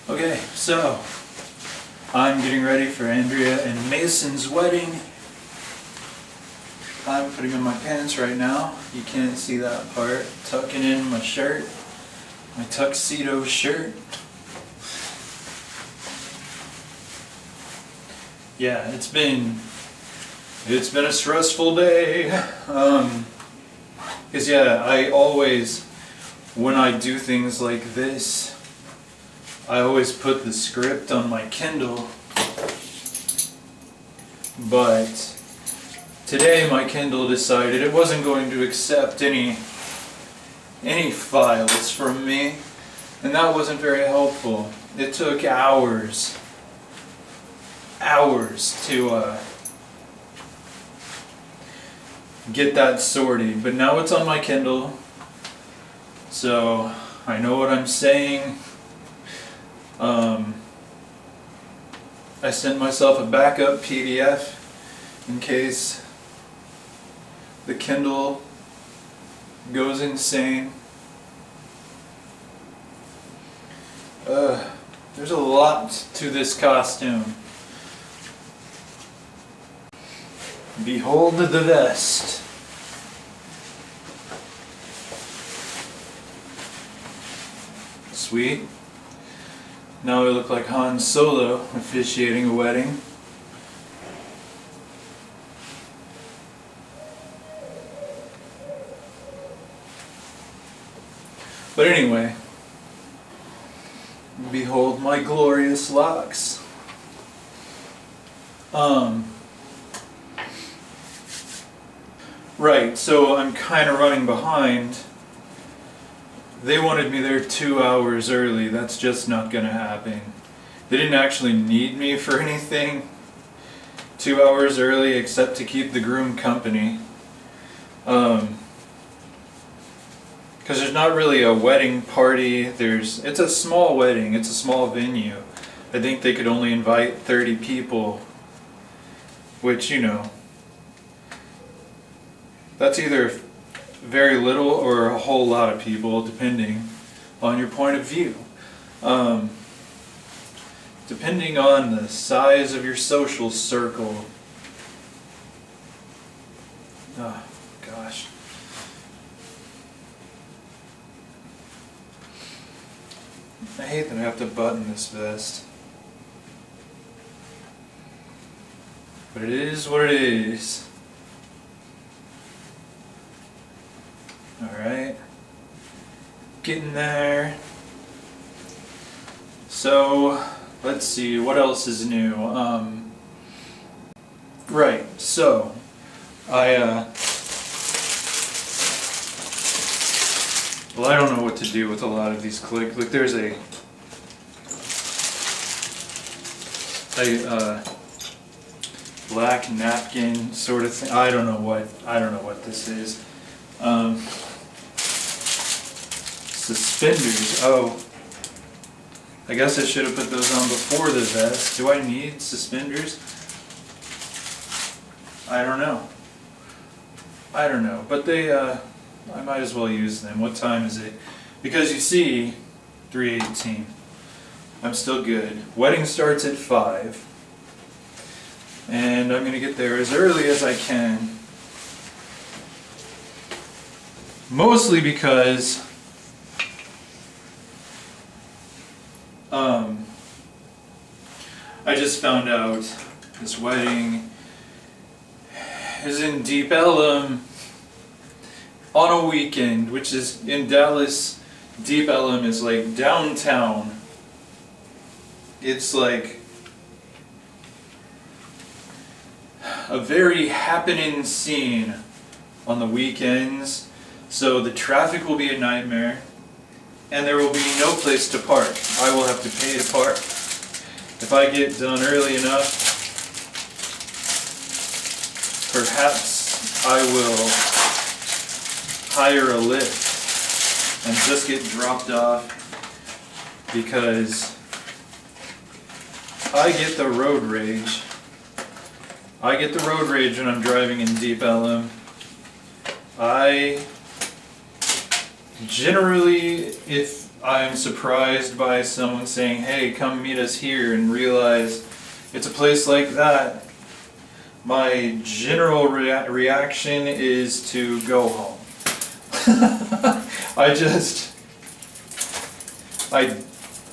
Okay, so I'm getting ready for Andrea and Mason's wedding. I'm putting on my pants right now. You can't see that part. Tucking in my shirt, my tuxedo shirt. Yeah, it's been a stressful day. Cause yeah, I always, when I do things like this, I always put the script on my Kindle, but today my Kindle decided it wasn't going to accept any files from me, and that wasn't very helpful. It took hours to get that sorted, but now it's on my Kindle, so I know what I'm saying. I sent myself a backup PDF in case the Kindle goes insane. There's a lot to this costume. Behold the vest. Sweet. Now I look like Han Solo officiating a wedding. But anyway, behold my glorious locks. Right, so I'm kind of running behind. They wanted me there 2 hours early. That's just not gonna happen. They didn't actually need me for anything 2 hours early except to keep the groom company. Because there's not really a wedding party. It's a small wedding, it's a small venue. I think they could only invite 30 people, which, you know, that's either very little or a whole lot of people, depending on your point of view. Depending on the size of your social circle. Oh, gosh. I hate that I have to button this vest. But it is what it is. Alright, getting there. So, let's see, what else is new? Right, so, well, I don't know what to do with a lot of these clicks. Like, there's a black napkin sort of thing. I don't know what this is. Suspenders. Oh, I guess I should have put those on before the vest. Do I need suspenders? I don't know. But I might as well use them. What time is it? Because you see, 3:18. I'm still good. Wedding starts at 5. And I'm going to get there as early as I can. Mostly because I just found out this wedding is in Deep Ellum on a weekend, which is in Dallas. Deep Ellum is like downtown. It's like a very happening scene on the weekends. So the traffic will be a nightmare, and there will be no place to park. I will have to pay to park. If I get done early enough, perhaps I will hire a Lyft and just get dropped off, because I get the road rage. I get the road rage when I'm driving in Deep Ellum. I generally, if I'm surprised by someone saying, hey, come meet us here, and realize it's a place like that, my general reaction is to go home.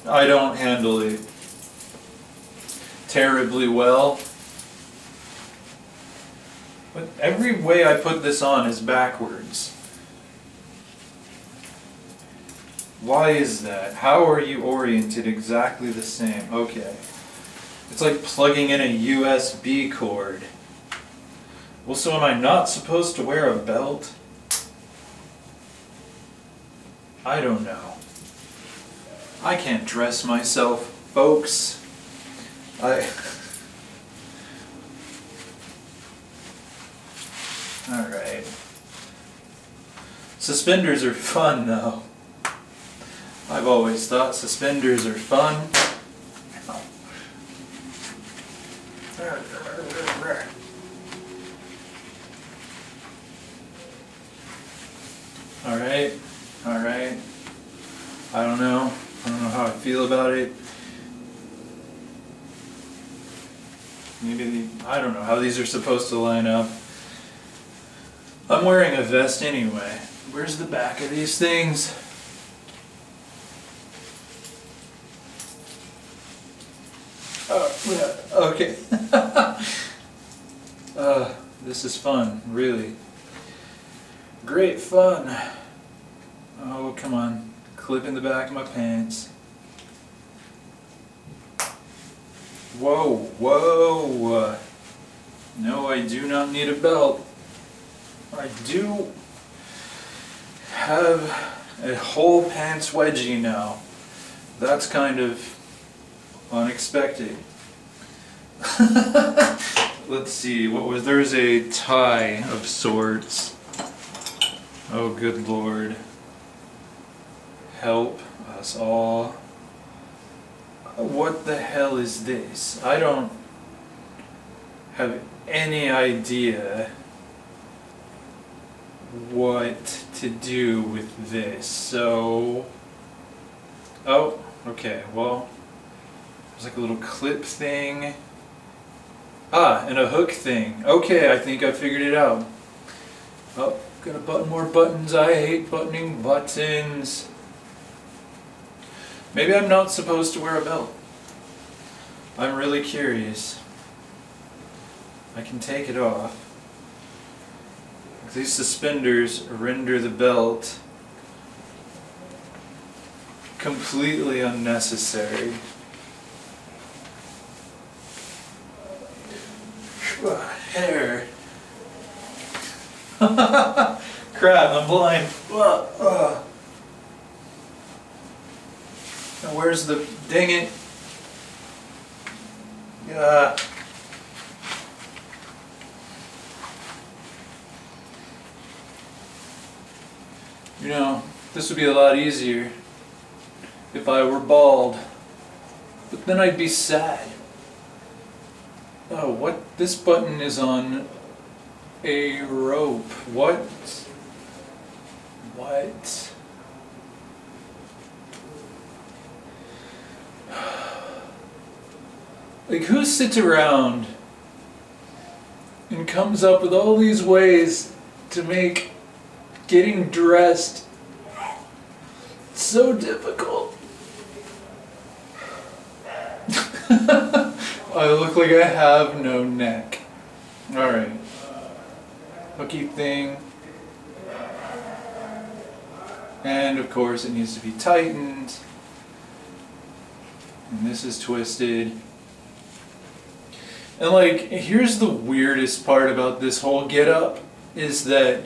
I don't handle it terribly well. But every way I put this on is backwards. Why is that? How are you oriented exactly the same? Okay. It's like plugging in a USB cord. Well, so am I not supposed to wear a belt? I don't know. I can't dress myself, folks. Alright. Suspenders are fun, though. I've always thought suspenders are fun. Alright. I don't know how I feel about it. Maybe I don't know how these are supposed to line up. I'm wearing a vest anyway. Where's the back of these things? Oh, yeah, okay. This is fun, really. Great fun. Oh, come on. Clip in the back of my pants. Whoa. No, I do not need a belt. I do have a whole pants wedgie now. That's kind of unexpected. Let's see, there's a tie of sorts. Oh, good Lord. Help us all. What the hell is this? I don't have any idea what to do with this. So, oh, okay, well, there's like a little clip thing. Ah, and a hook thing. Okay, I think I figured it out. Oh, gotta button more buttons. I hate buttoning buttons. Maybe I'm not supposed to wear a belt. I'm really curious. I can take it off. These suspenders render the belt completely unnecessary. Hair. Crap, I'm blind. Now where's the... dang it. You know, this would be a lot easier if I were bald. But then I'd be sad. Oh, what? This button is on a rope. What? Like, who sits around and comes up with all these ways to make getting dressed so difficult? I look like I have no neck. Alright. Hooky thing. And of course it needs to be tightened. And this is twisted. And like, here's the weirdest part about this whole get-up is that,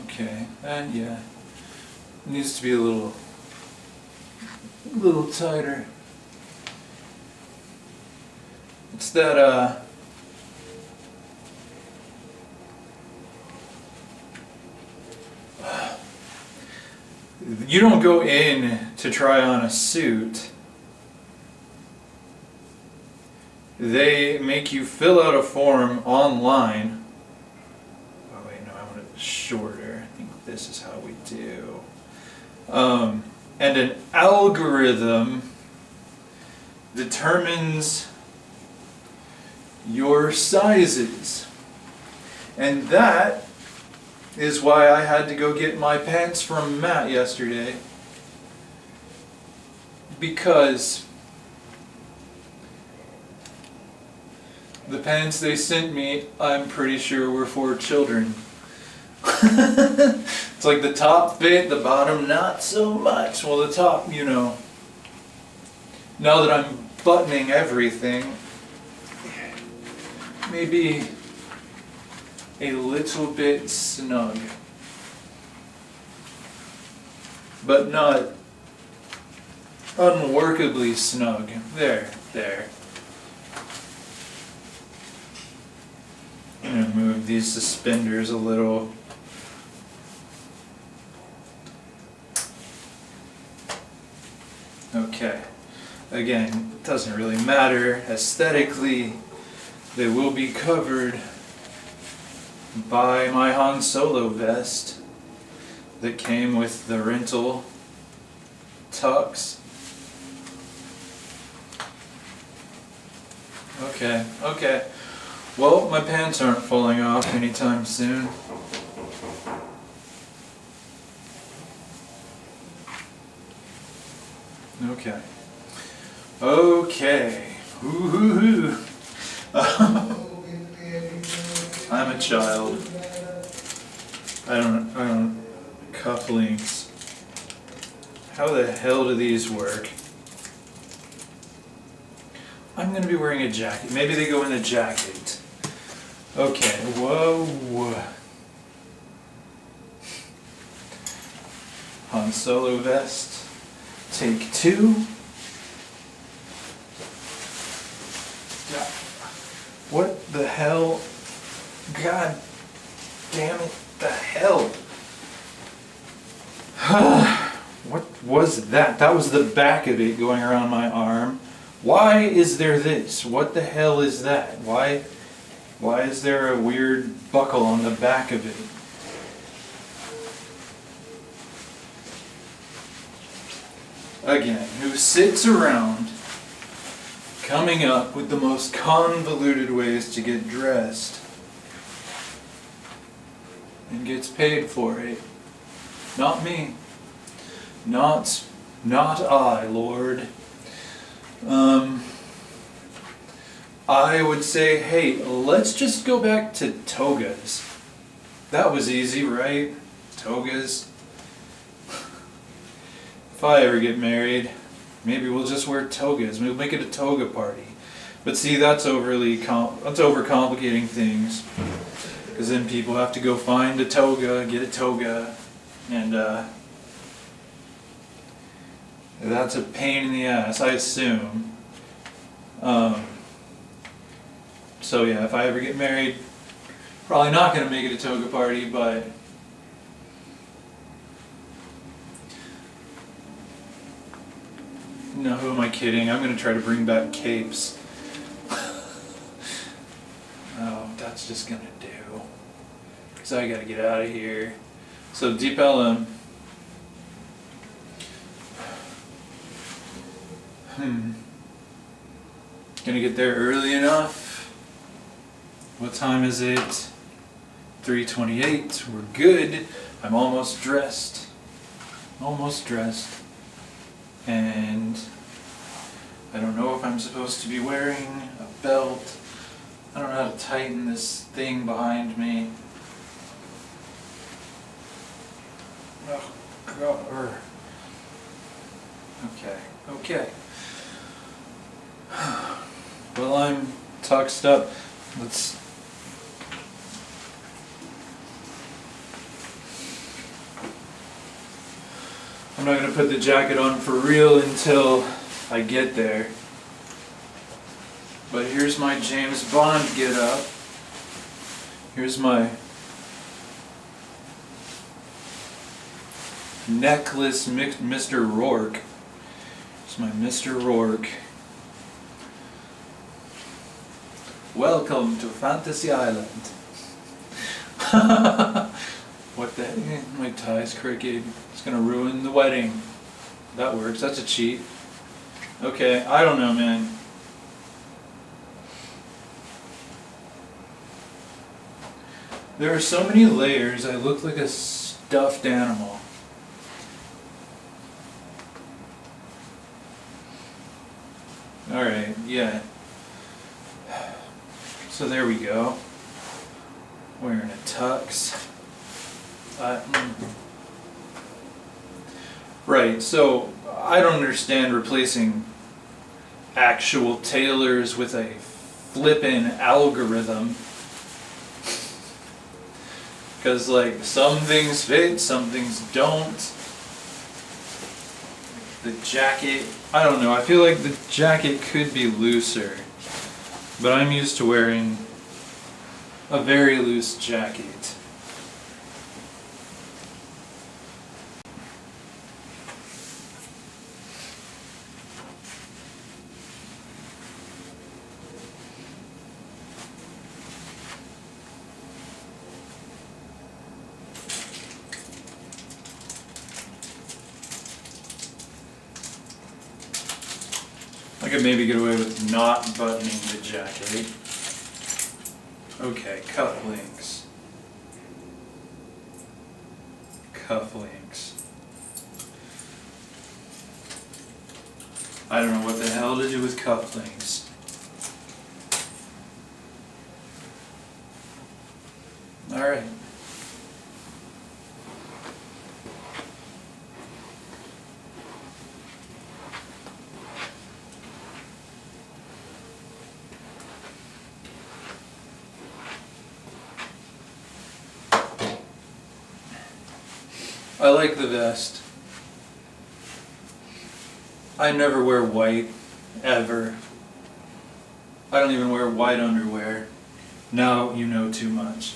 okay, and yeah, it needs to be a little tighter. It's that, you don't go in to try on a suit. They make you fill out a form online. Oh wait, no, I want it shorter. I think this is how we do. And an algorithm determines your sizes. And that is why I had to go get my pants from Matt yesterday. Because the pants they sent me, I'm pretty sure were for children. It's like the top fit, the bottom not so much. Well, the top, you know, now that I'm buttoning everything, maybe a little bit snug. But not unworkably snug. There. I'm gonna move these suspenders a little. Okay. Again, it doesn't really matter. Aesthetically, they will be covered by my Han Solo vest that came with the rental tux. Okay. Well, my pants aren't falling off anytime soon. Okay. Hoo. I'm a child. I don't cufflinks. How the hell do these work? I'm gonna be wearing a jacket. Maybe they go in the jacket. Okay, whoa. Han Solo vest. Take 2. What the hell? God damn it, the hell? What was that? That was the back of it going around my arm. Why is there this? What the hell is that? Why is there a weird buckle on the back of it? Again, who sits around coming up with the most convoluted ways to get dressed and gets paid for it? Not me. Not I, Lord. I would say, hey, let's just go back to togas. That was easy, right? Togas. If I ever get married, maybe we'll just wear togas. We'll make it a toga party. But see, that's overcomplicating things. Because then people have to go find a toga, get a toga, and that's a pain in the ass, I assume. So yeah, if I ever get married, probably not going to make it a toga party, but no, who am I kidding? I'm going to try to bring back capes. Oh, that's just going to do. Because I got to get out of here. So Deep Ellum. Gonna get there early enough. What time is it? 3:28. We're good. I'm almost dressed. And I don't know if I'm supposed to be wearing a belt. I don't know how to tighten this thing behind me. Oh, God. Okay. Well, I'm tuxed up. I'm not going to put the jacket on for real until I get there. But here's my James Bond get up. Here's my necklace Mr. Rourke. Here's my Mr. Rourke. Welcome to Fantasy Island. What the heck? My tie's crooked. It's gonna ruin the wedding. That works. That's a cheat. Okay, I don't know, man. There are so many layers, I look like a stuffed animal. Alright, yeah. So there we go. Wearing a tux. Right, so I don't understand replacing actual tailors with a flippin' algorithm. Because, like, some things fit, some things don't. The jacket, I don't know, I feel like the jacket could be looser. But I'm used to wearing a very loose jacket. I could maybe get away with not buttoning the jacket. Okay, cufflinks. Cufflinks. I don't know what the hell to do with cufflinks. Alright. I like the vest. I never wear white, ever. I don't even wear white underwear. Now you know too much.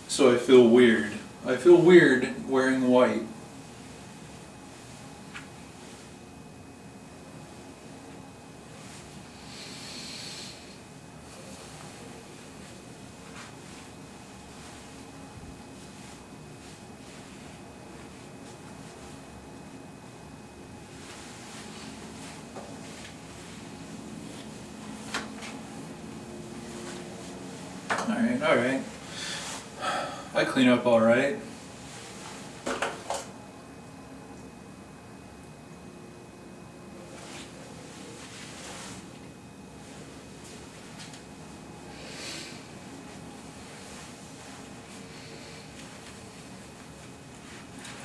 So I feel weird. I feel weird wearing white. Alright. I clean up alright.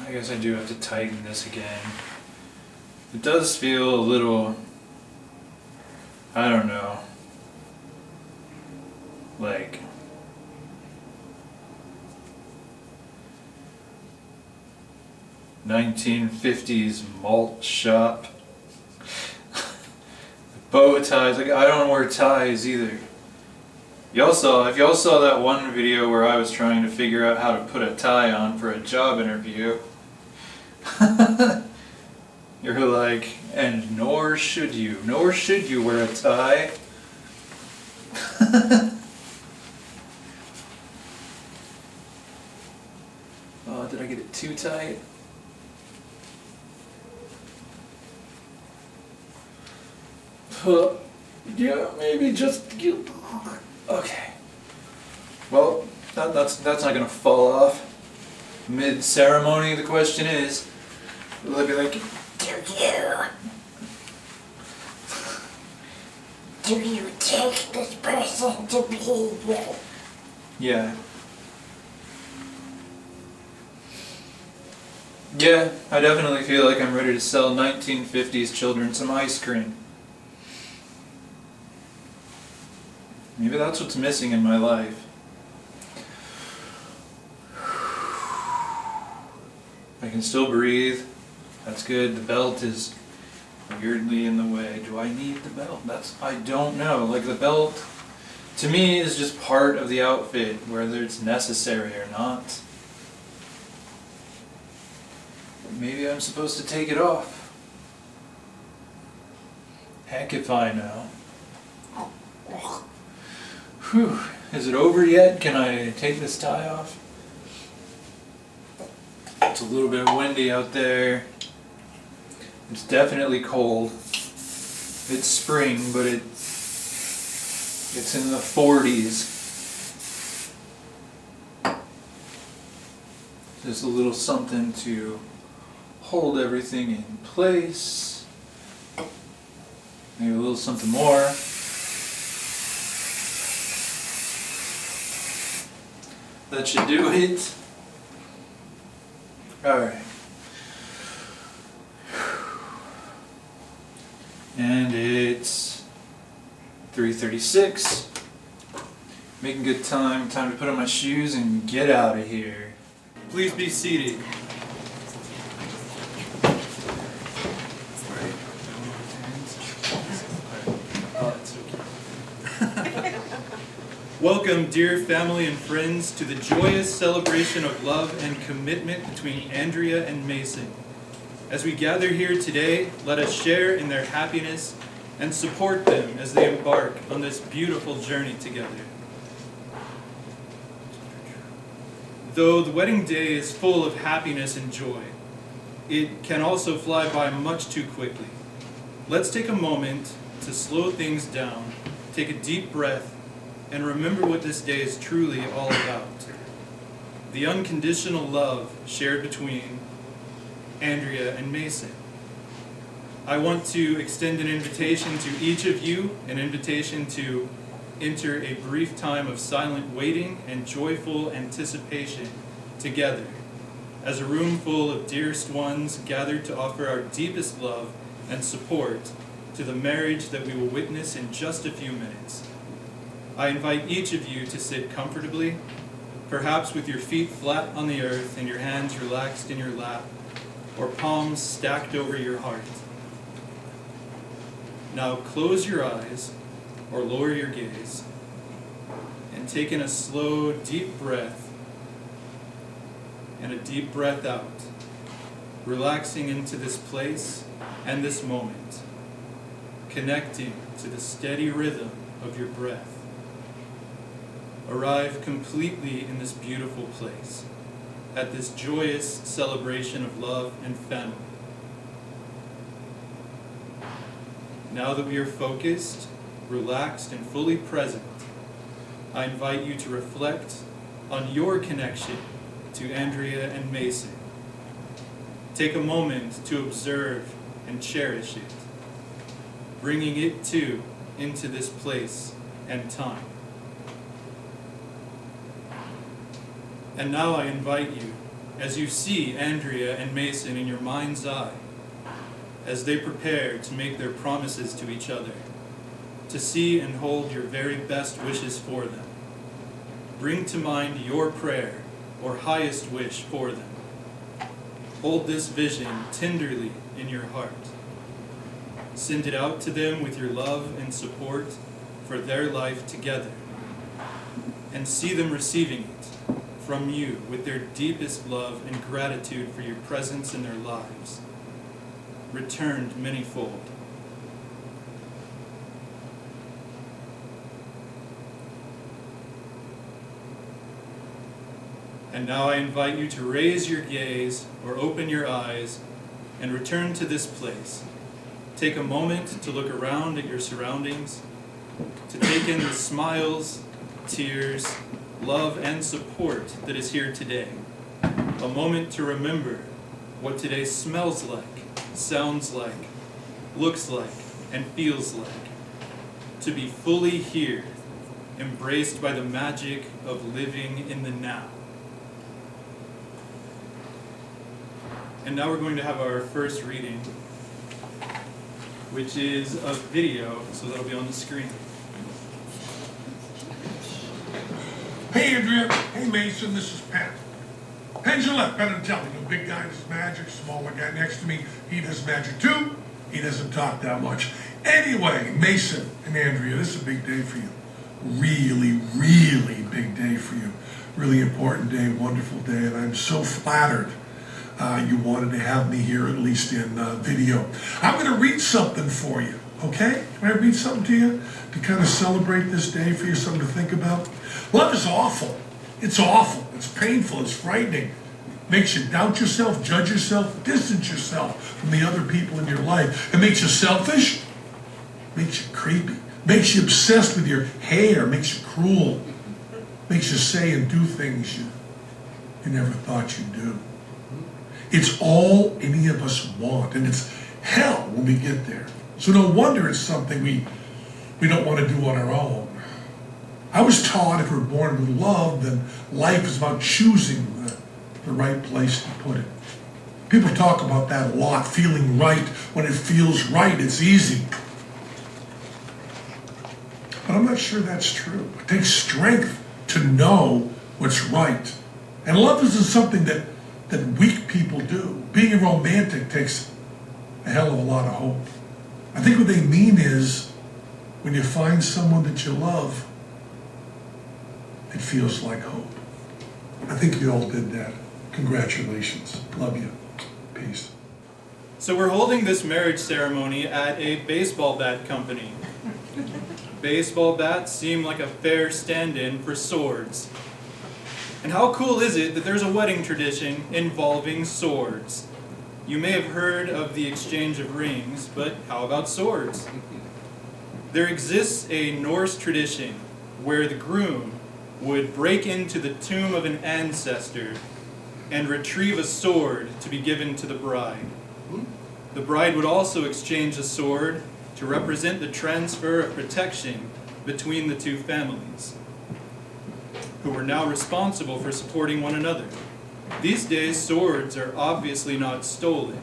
I guess I do have to tighten this again. It does feel a little, I don't know, like "1950s malt shop." Bow ties, like I don't wear ties either. If y'all saw that one video where I was trying to figure out how to put a tie on for a job interview, you're like, and nor should you wear a tie. Oh, did I get it too tight? Yeah, maybe just okay. Well, that's not gonna fall off mid-ceremony. The question is, will I be like, do you take this person to be you? yeah. Yeah, I definitely feel like I'm ready to sell 1950s children some ice cream. Maybe that's what's missing in my life. I can still breathe. That's good. The belt is weirdly in the way. Do I need the belt? I don't know. Like, the belt, to me, is just part of the outfit, whether it's necessary or not. Maybe I'm supposed to take it off. Heck if I know. Whew. Is it over yet? Can I take this tie off? It's a little bit windy out there. It's definitely cold. It's spring, but it's in the 40s. Just a little something to hold everything in place. Maybe a little something more. That should do it. Alright. And it's 3:36. Making good time. Time to put on my shoes and get out of here. Please be seated. Welcome, dear family and friends, to the joyous celebration of love and commitment between Andrea and Mason. As we gather here today, let us share in their happiness and support them as they embark on this beautiful journey together. Though the wedding day is full of happiness and joy, it can also fly by much too quickly. Let's take a moment to slow things down, take a deep breath, and remember what this day is truly all about. The unconditional love shared between Andrea and Mason. I want to extend an invitation to each of you, an invitation to enter a brief time of silent waiting and joyful anticipation together, as a room full of dearest ones gathered to offer our deepest love and support to the marriage that we will witness in just a few minutes. I invite each of you to sit comfortably, perhaps with your feet flat on the earth and your hands relaxed in your lap, or palms stacked over your heart. Now close your eyes, or lower your gaze, and take in a slow, deep breath, and a deep breath out, relaxing into this place and this moment, connecting to the steady rhythm of your breath. Arrive completely in this beautiful place, at this joyous celebration of love and family. Now that we are focused, relaxed, and fully present, I invite you to reflect on your connection to Andrea and Mason. Take a moment to observe and cherish it, bringing it too into this place and time. And now I invite you, as you see Andrea and Mason in your mind's eye, as they prepare to make their promises to each other, to see and hold your very best wishes for them. Bring to mind your prayer or highest wish for them. Hold this vision tenderly in your heart. Send it out to them with your love and support for their life together, and see them receiving it from you with their deepest love and gratitude for your presence in their lives, returned manyfold. And now I invite you to raise your gaze or open your eyes and return to this place. Take a moment to look around at your surroundings, to take in the smiles, tears, love, and support that is here today. A moment to remember what today smells like, sounds like, looks like, and feels like. To be fully here, embraced by the magic of living in the now. And now we're going to have our first reading, which is a video, so that'll be on the screen. Hey Andrea, hey Mason, this is Penn. Penn's your left, Penn and Telly. The big guy does magic, smaller guy next to me, he does magic too. He doesn't talk that much. Anyway, Mason and Andrea, this is a big day for you. Really, really big day for you. Really important day, wonderful day, and I'm so flattered you wanted to have me here, at least in video. I'm going to read something for you. Okay? Can I read something to you to kind of celebrate this day for you, something to think about? Love is awful. It's awful. It's painful. It's frightening. Makes you doubt yourself, judge yourself, distance yourself from the other people in your life. It makes you selfish. Makes you creepy. Makes you obsessed with your hair. Makes you cruel. Makes you say and do things you never thought you'd do. It's all any of us want, and it's hell when we get there. So no wonder it's something we don't want to do on our own. I was taught if we're born with love, then life is about choosing the right place to put it. People talk about that a lot, feeling right when it feels right. It's easy. But I'm not sure that's true. It takes strength to know what's right. And love isn't something that weak people do. Being a romantic takes a hell of a lot of hope. I think what they mean is when you find someone that you love, it feels like hope. I think you all did that. Congratulations. Love you. Peace. So we're holding this marriage ceremony at a baseball bat company. Baseball bats seem like a fair stand-in for swords. And how cool is it that there's a wedding tradition involving swords? You may have heard of the exchange of rings, but how about swords? There exists a Norse tradition where the groom would break into the tomb of an ancestor and retrieve a sword to be given to the bride. The bride would also exchange a sword to represent the transfer of protection between the two families, who were now responsible for supporting one another. These days, swords are obviously not stolen.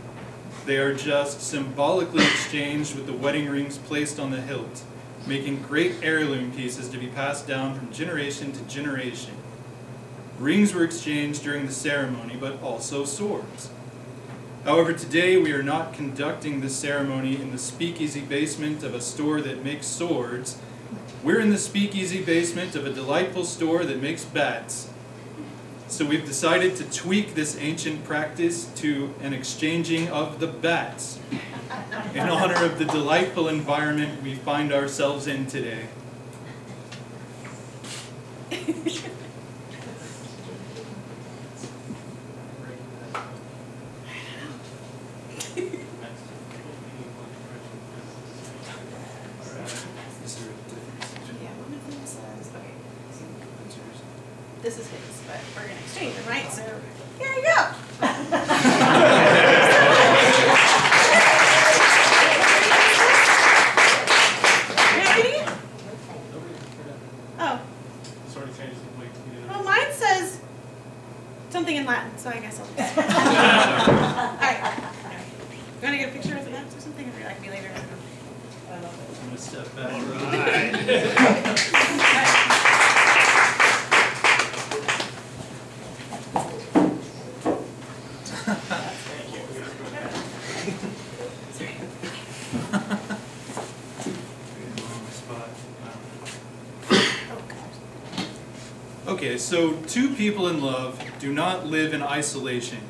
They are just symbolically exchanged with the wedding rings placed on the hilt, making great heirloom pieces to be passed down from generation to generation. Rings were exchanged during the ceremony, but also swords. However, today we are not conducting this ceremony in the speakeasy basement of a store that makes swords. We're in the speakeasy basement of a delightful store that makes bats. So we've decided to tweak this ancient practice to an exchanging of the bats in honor of the delightful environment we find ourselves in today. This is his, but we're going to exchange them, right? So here you go. You're not reading it? Oh. Well, mine says something in Latin, so I guess I'll just. All right. You want to get a picture of the bats or something? Or would you like me later? I don't know. I'm going to step back. Okay, so two people in love do not live in isolation.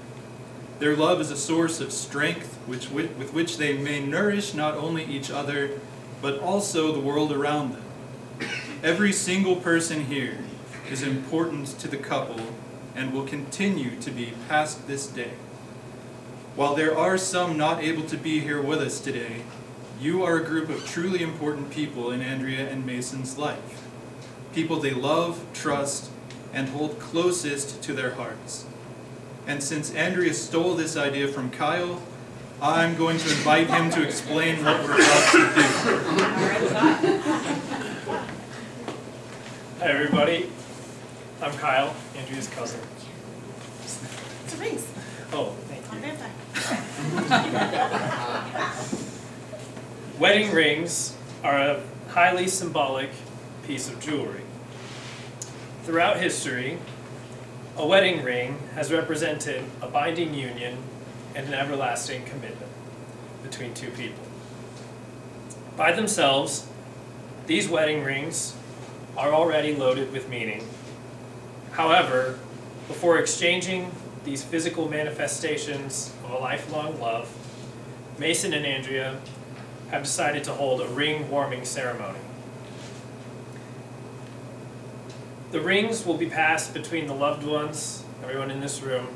Their love is a source of strength with which they may nourish not only each other, but also the world around them. Every single person here is important to the couple and will continue to be past this day. While there are some not able to be here with us today, you are a group of truly important people in Andrea and Mason's life. People they love, trust, and hold closest to their hearts. And since Andrea stole this idea from Kyle, I'm going to invite him to explain what we're about to do. Hi everybody, I'm Kyle, Andrea's cousin. It's a rings. Oh, thank On you. vampire. Wedding rings are a highly symbolic piece of jewelry. Throughout history, a wedding ring has represented a binding union and an everlasting commitment between two people. By themselves, these wedding rings are already loaded with meaning. However, before exchanging these physical manifestations of a lifelong love, Mason and Andrea have decided to hold a ring warming ceremony. The rings will be passed between the loved ones, everyone in this room,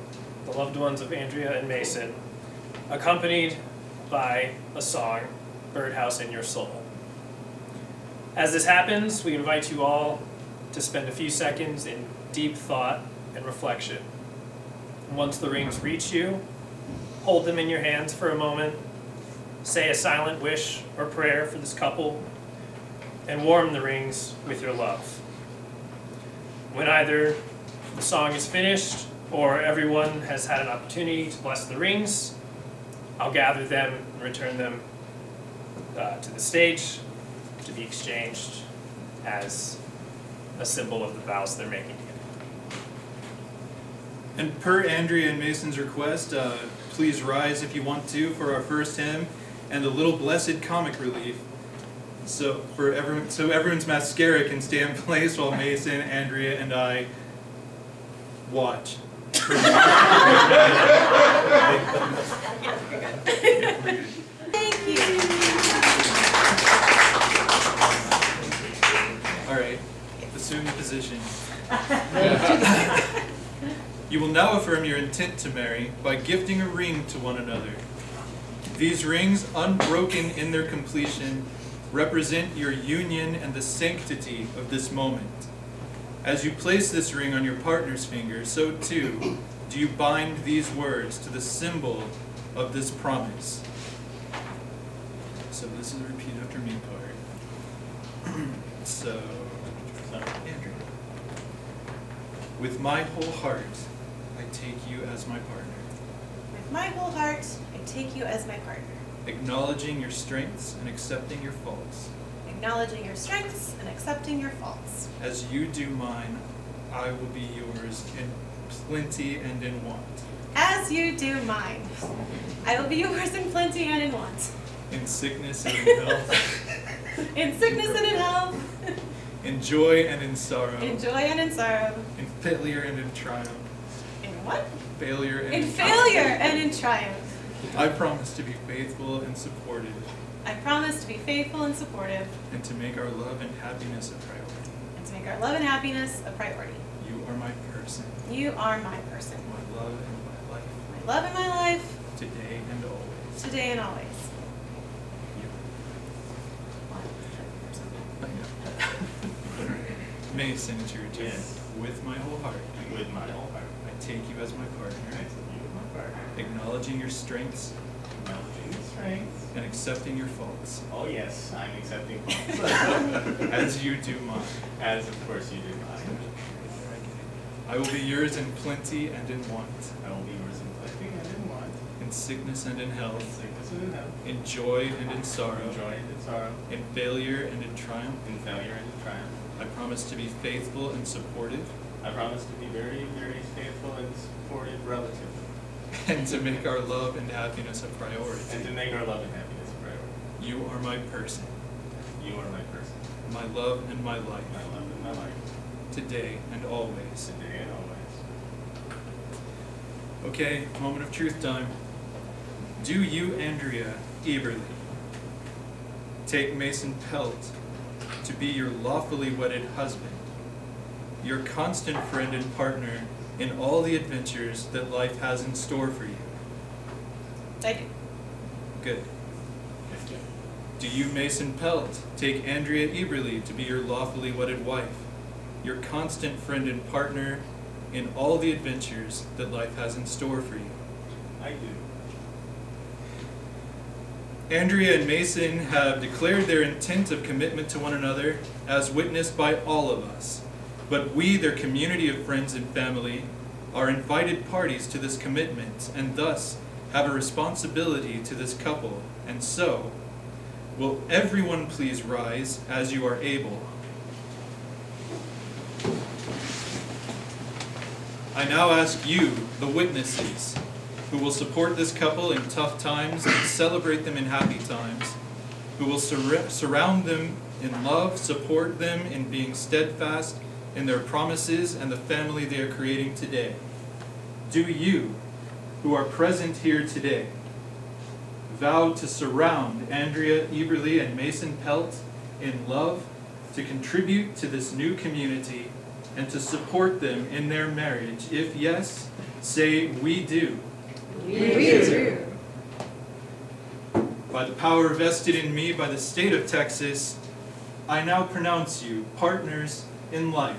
the loved ones of Andrea and Mason, accompanied by a song, Birdhouse in Your Soul. As this happens, we invite you all to spend a few seconds in deep thought and reflection. Once the rings reach you, hold them in your hands for a moment, say a silent wish or prayer for this couple, and warm the rings with your love. When either the song is finished or everyone has had an opportunity to bless the rings, I'll gather them and return them to the stage to be exchanged as a symbol of the vows they're making together. And per Andrea and Mason's request, please rise if you want to for our first hymn and a little blessed comic relief. So everyone's mascara can stay in place while Mason, Andrea, and I watch. Thank you. All right, assume the position. You will now affirm your intent to marry by gifting a ring to one another. These rings, unbroken in their completion, represent your union and the sanctity of this moment. As you place this ring on your partner's finger, so too do you bind these words to the symbol of this promise. So this is a repeat after me part. So, Andrew. With my whole heart, I take you as my partner. With my whole heart, I take you as my partner. Acknowledging your strengths and accepting your faults. Acknowledging your strengths and accepting your faults. As you do mine, I will be yours in plenty and in want. As you do mine, I will be yours in plenty and in want. In sickness and in health. In sickness and in health. In joy and in sorrow. In joy and in sorrow. In failure and in triumph. In what? Failure and in failure and in triumph. I promise to be faithful and supportive. I promise to be faithful and supportive. And to make our love and happiness a priority. And to make our love and happiness a priority. You are my person. You are my person. My love and my life. My love and my life. Today and always. Today and always. Mason, it's your turn. Yes. With my whole heart. With my whole heart. I take you as my partner. I take you as my partner. Acknowledging your strengths. Acknowledging your strengths. And accepting your faults. Oh yes, I'm accepting faults. As you do mine. As of course you do mine. I will be yours in plenty and in want. I will be yours in plenty and in want. In sickness and in In health. sickness and in health. In joy and in sorrow. In joy and in sorrow. In failure and in triumph. In failure and in triumph. I promise to be faithful and supportive. I promise to be very, very faithful and supportive relative. And to make our love and happiness a priority. And to make our love and happiness a priority. You are my person. You are my person. My love and my life. My love and my life. Today and always. Today and always. Okay, moment of truth time. Do you, Andrea Eberly, take Mason Pelt to be your lawfully wedded husband, your constant friend and partner in all the adventures that life has in store for you? I do. Good. Do you, Mason Pelt, take Andrea Eberly to be your lawfully wedded wife, your constant friend and partner in all the adventures that life has in store for you? I do. Andrea and Mason have declared their intent of commitment to one another, as witnessed by all of us. But we, their community of friends and family, are invited parties to this commitment, and thus have a responsibility to this couple. And so, will everyone please rise as you are able? I now ask you, the witnesses, who will support this couple in tough times and celebrate them in happy times, who will surround them in love, support them in being steadfast in their promises and the family they are creating today. Do you, who are present here today, vow to surround Andrea Eberly and Mason Pelt in love, to contribute to this new community, and to support them in their marriage? If yes, say, we do. We do. By the power vested in me by the state of Texas, I now pronounce you partners in life.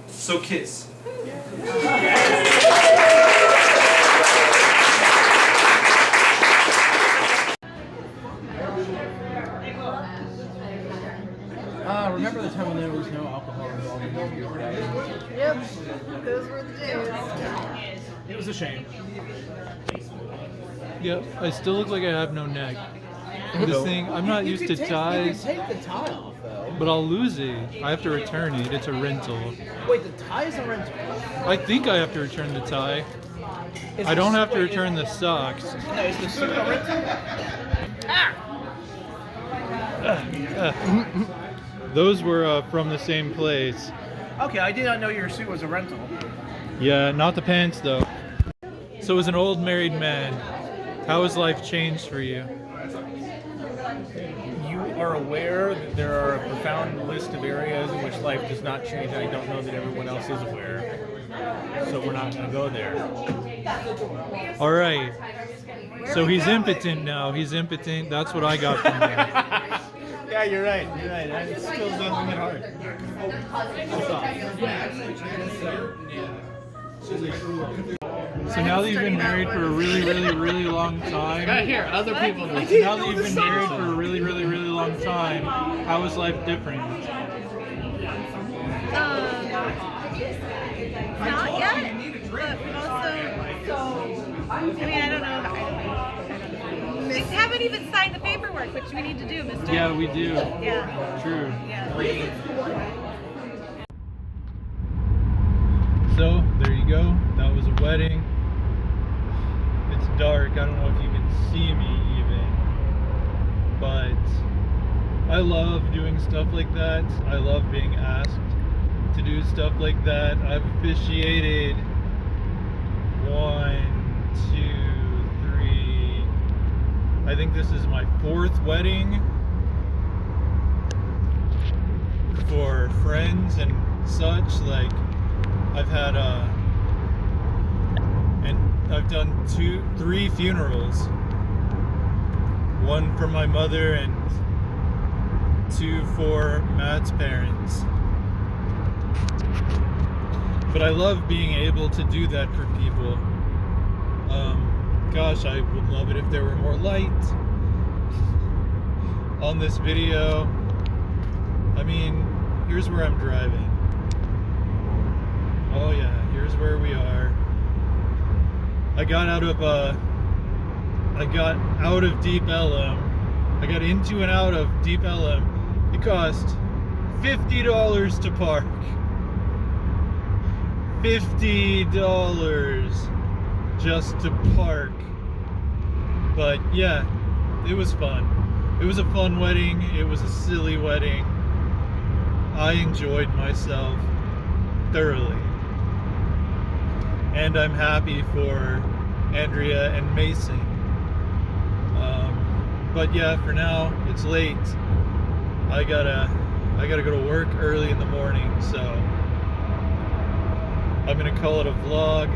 So kiss. Remember the time when there was no alcohol involved in this? Yep, those were the days. It was a shame. Yep, I still look like I have no neck. This thing, I'm not used to ties, You can take the tie off, though. but I'll lose it. I have to return it. It's a rental. Wait, the tie is a rental? I think I have to return the tie. I don't have to return the socks. No, is the suit a rental? Those were from the same place. Okay, I did not know your suit was a rental. Yeah, not the pants though. So as an old married man, how has life changed for you? You are aware that there are a profound list of areas in which life does not change. I don't know that everyone else is aware, so we're not going to go there. All right. So he's impotent now. He's impotent. That's what I got from him. Yeah, you're right. You're right. It still doesn't get hard. So now that you've been married for a really, really, really long time. I hear other people do. So now that you've been married for a really, really, really long time, how is life different? Not yet, but we've also, I mean, I don't know. We haven't even signed the paperwork, which we need to do, mister. Yeah, we do. Yeah. True. Yeah. So, there you go. That was a wedding. It's dark. I don't know if you can see me even. But I love doing stuff like that. I love being asked to do stuff like that. I've officiated 1, 2, 3. I think this is my 4th wedding for friends and such. Like, I've had and I've done 3 funerals. 1 for my mother and 2 for Matt's parents. But I love being able to do that for people. Gosh, I would love it if there were more light on this video. I mean, here's where I'm driving. Oh yeah, here's where we are. I got out of Deep Ellum. I got into and out of Deep Ellum. It cost $50 to park. $50 just to park. But yeah, it was fun. It was a fun wedding. It was a silly wedding. I enjoyed myself thoroughly. And I'm happy for Andrea and Mason. But yeah, for now, it's late. I gotta go to work early in the morning, so I'm gonna call it a vlog.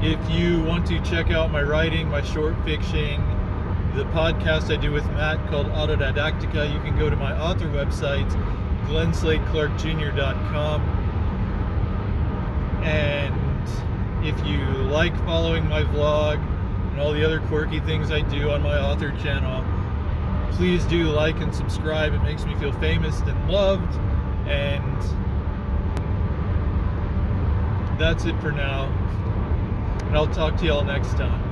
If you want to check out my writing, my short fiction, the podcast I do with Matt called Autodidactica, you can go to my author website, glensladeclarkjr.com. And if you like following my vlog and all the other quirky things I do on my author channel, please do like and subscribe. It makes me feel famous and loved. And that's it for now. And I'll talk to y'all next time.